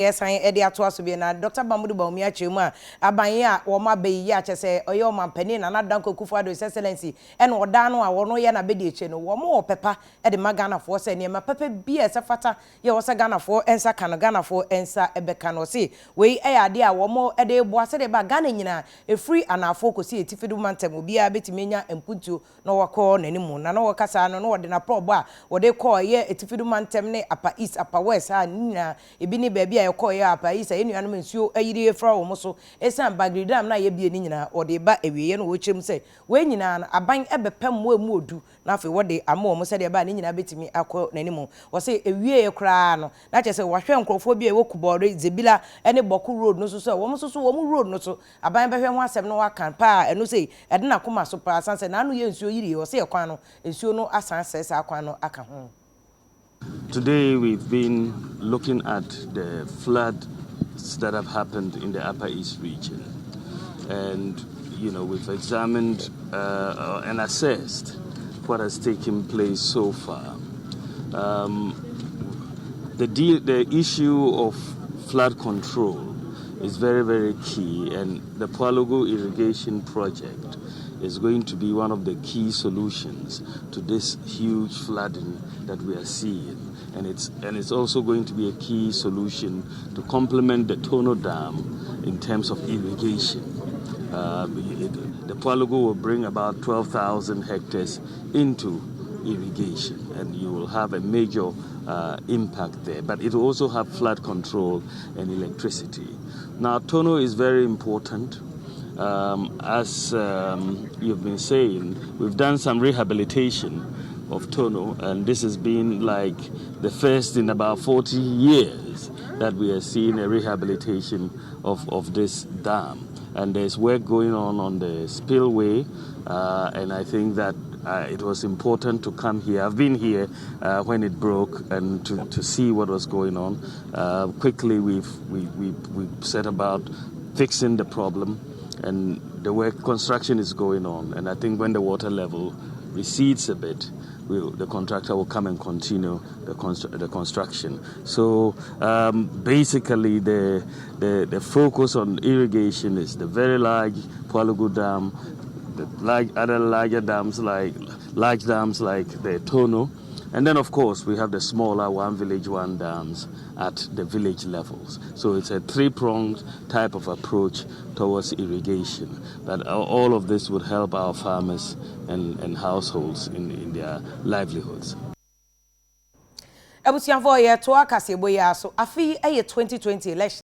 Yes, I edi ato so be na Dr. Bawumia chemu abanye a wo ma be yi a chese oyo ma pani na Danko Kufuor excellency and oda no a wo no ye na be de eche no wo mo pepa e de magana fo se ne ma pepa bi e se fata ye wo se Ghana fo ensa kan Ghana fo ensa ebeka no se we e ade a wo mo e de bo ase de ba Ghana nyina e free anafo ko se etifidu mantem obi a betimenya empuntu no wako nanimu na no wakasa no wo de na probo a wo de call ye etifidu mantem ne apa east apa west ha nyina ebi ni ba bia ya apa isa enuanum nsuo ayiri efra wo so esan Bagre dam na ye bie ni nyina ode ba ewiye no wo chem se we nyina na aban ebepem mo emu odu na afi wo de ama wo se de ba ni nyina betimi akọ nanimu wo se ewiye ye kra no na che se wo hwe nkrofo bia wo kubore zebila ene boku road no so wo wo road no so aban behwe ho asem no wakan pa eno se ede na koma so pa sanse na anu ye nsuo yiri wo se ye kwan no nsuo no asan sese akwan no aka ho. Today we've been looking at the floods that have happened in the Upper East region, and we've examined and assessed what has taken place so far. The issue of flood control is very, very key, and the Pwalugu irrigation project is going to be one of the key solutions to this huge flooding that we are seeing, and it's also going to be a key solution to complement the Tono Dam in terms of irrigation. The Pwalugu will bring about 12,000 hectares into irrigation, and you will have a major impact there, but it will also have flood control and electricity. Now, Tono is very important. As you've been saying, we've done some rehabilitation of Tono, and this has been like the first in about 40 years that we are seeing a rehabilitation of this dam. And there's work going on the spillway, and I think that it was important to come here. I've been here when it broke and to see what was going on. Quickly, we've set about fixing the problem, and the construction is going on. And I think when the water level recedes a bit, the contractor will come and continue the construction. So basically, the focus on irrigation is the very large Pwalugu Dam, other larger dams large dams like the Tono, and then of course we have the smaller one village one dams at the village levels. So it's a three-pronged type of approach towards irrigation. But all of this would help our farmers and households in their livelihoods. Ebusianfo ye to akase boya so afi 2020 election